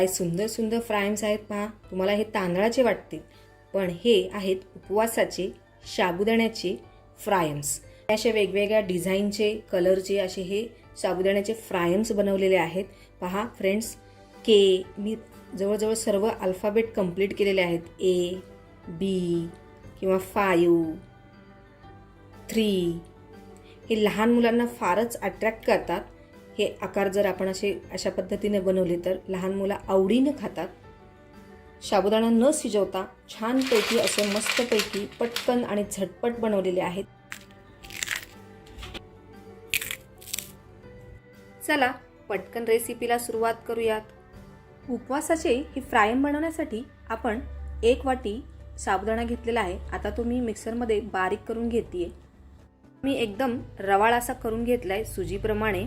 काय सुंदर सुंदर फ्रायम्स आहेत पहा. तुम्हाला हे तांदळाचे वाटतील, पण हे आहेत उपवासाचे साबुदाण्याचे फ्रायम्स. असे वेगवेगळ्या डिझाईनचे, कलरचे असे हे साबुदाण्याचे फ्रायम्स बनवलेले आहेत. पहा फ्रेंड्स, मी जवळजवळ सर्व अल्फाबेट कंप्लीट केलेले आहेत. ए, बी किंवा 5, 3. हे लहान मुलांना फारच अट्रॅक्ट करतात. हे आकार जर आपण अशा पद्धतीने बनवले तर लहान मुलं आवडीने खातात. साबुदाणा न शिजवता छानपैकी असे मस्तपैकी पटकन आणि झटपट बनवलेले आहेत. चला पटकन रेसिपीला सुरुवात करूयात. उपवासाचे हे फ्रायम बनवण्यासाठी आपण 1 वाटी साबुदाणा घेतलेला आहे. आता तो मी मिक्सरमध्ये बारीक करून घेतेय. मी एकदम रवाळ असा करून घेतलाय सुजीप्रमाणे.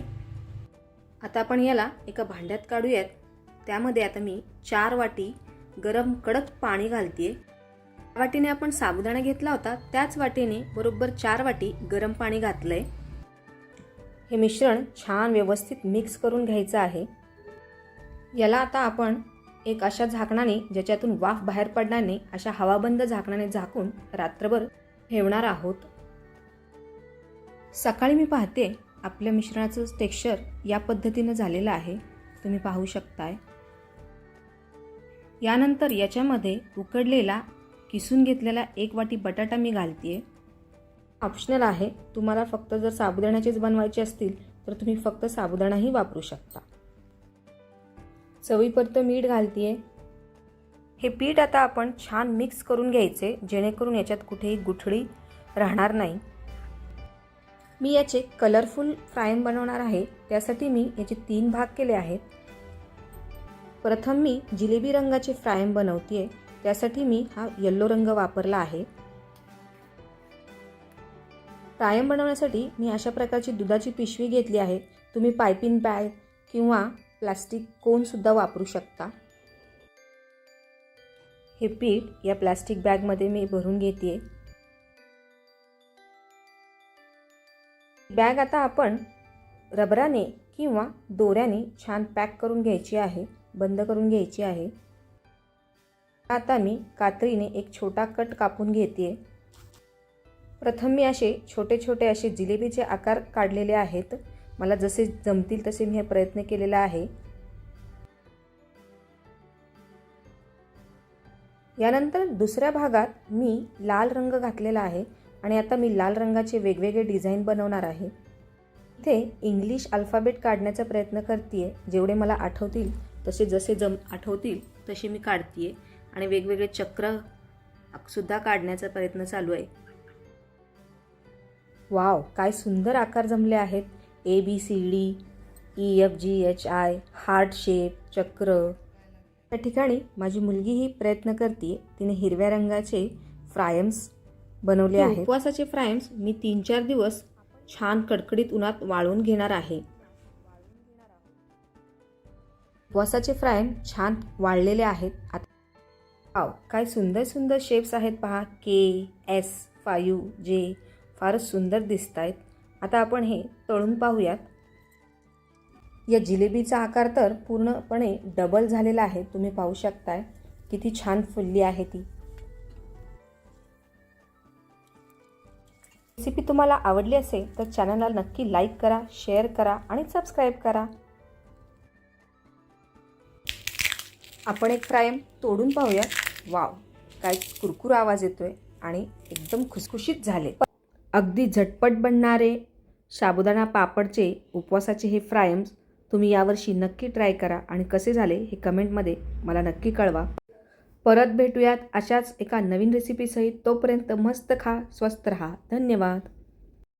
आता आपण याला एका भांड्यात काढूयात. त्यामध्ये आता मी 4 वाटी गरम कडक पाणी घालतेय. वाटीने आपण साबुदाणा घेतला होता त्याच वाटीने बरोबर 4 वाटी गरम पाणी घातलंय. हे मिश्रण छान व्यवस्थित मिक्स करून घ्यायचं आहे. याला आता आपण एक अशा झाकणाने, ज्याच्यातून वाफ बाहेर पडणार नाही, अशा हवाबंद झाकणाने झाकून रात्रभर ठेवणार आहोत. सकाळी मी पाहते आपल्या मिश्रणाचं टेक्स्चर या पद्धतीनं झालेलं आहे. तुम्ही पाहू शकताय. यानंतर याच्यामध्ये उकडलेला किसून घेतलेला 1 वाटी बटाटा मी घालतेय. ऑप्शनल आहे. तुम्हाला फक्त जर साबुदाण्याचेच बनवायचे असतील तर तुम्ही फक्त साबुदाणाही वापरू शकता. चवीपुरतं मीठ घालतेय. हे पीठ आता आपण छान मिक्स करून घ्यायचे, जेणेकरून याच्यात कुठेही गुठळी राहणार नाही. मी याचे कलरफुल फ्रायम बनवणार आहे. त्यासाठी मी याचे 3 भाग केले आहेत. प्रथम मी जिलेबी रंगाचे फ्रायम बनवतेय. त्यासाठी मी हा येलो रंग वापरला आहे. फ्रायम बनवण्यासाठी मी अशा प्रकारची दुधाची पिशवी घेतली आहे. तुम्ही पायपिंग बॅग किंवा प्लास्टिक कोन सुद्धा वापरू शकता. हे पीठ या प्लास्टिक बॅगमध्ये मी भरून घेतेय. बॅग आता आपण रबराने किंवा दोऱ्याने छान पॅक करून घ्यायची आहे, बंद करून घ्यायची आहे. आता मी कात्रीने एक छोटा कट कापून घेतेय. प्रथम मी असे छोटे छोटे असे जिलेबीचे आकार काढलेले आहेत. मला जसे जमतील तसे मी हे प्रयत्न केलेला आहे. यानंतर दुसऱ्या भागात मी लाल रंग घातलेला आहे आणि आता मी लाल रंगाचे वेगवेगळे डिझाईन बनवणार आहे. इथे इंग्लिश अल्फाबेट काढण्याचा प्रयत्न करतेय. जेवढे मला आठवतील तसे, जसे आठवतील तसे मी काढतेय आणि वेगवेगळे चक्र सुद्धा काढण्याचा प्रयत्न चालू आहे. वाव, काय सुंदर आकार जमले आहेत. ABCD, EFGHI, हार्ट शेप, चक्र. त्या ठिकाणी माझी मुलगीही प्रयत्न करते. तिने हिरव्या रंगाचे फ्रायम्स बनवले आहेत. उपवासाचे फ्रायम्स मी 3-4 दिवस छान कडकडीत उन्हात वाळवून घेणार आहे. उपवासाचे फ्रायम छान वाळलेले आहेत. वाव, काय सुंदर सुंदर शेप्स आहेत पहा. K, S, 5, J. फारच सुंदर दिसत आहेत. आता आपण हे तळून पाहूयात. या जिलेबीचा आकार तर पूर्णपणे डबल झालेला आहे. तुम्ही पाहू शकताय किती छान फुलली आहे ती. रेसिपी तुम्हाला आवडली असेल तर चॅनलला नक्की लाईक करा, शेअर करा आणि सबस्क्राईब करा. आपण एक फ्रायम तोडून पाहूया. वाव, काय कुरकुर आवाज येतोय आणि एकदम खुसखुशीत झाले. अगदी झटपट बनणारे साबुदाणा पापडचे उपवासाचे हे फ्रायम्स तुम्ही यावर्षी नक्की ट्राय करा आणि कसे झाले हे कमेंटमध्ये मला नक्की कळवा. परत भेटूयात अशाच एका नवीन रेसिपीसहित. तोपर्यंत मस्त खा, स्वस्त रहा. धन्यवाद.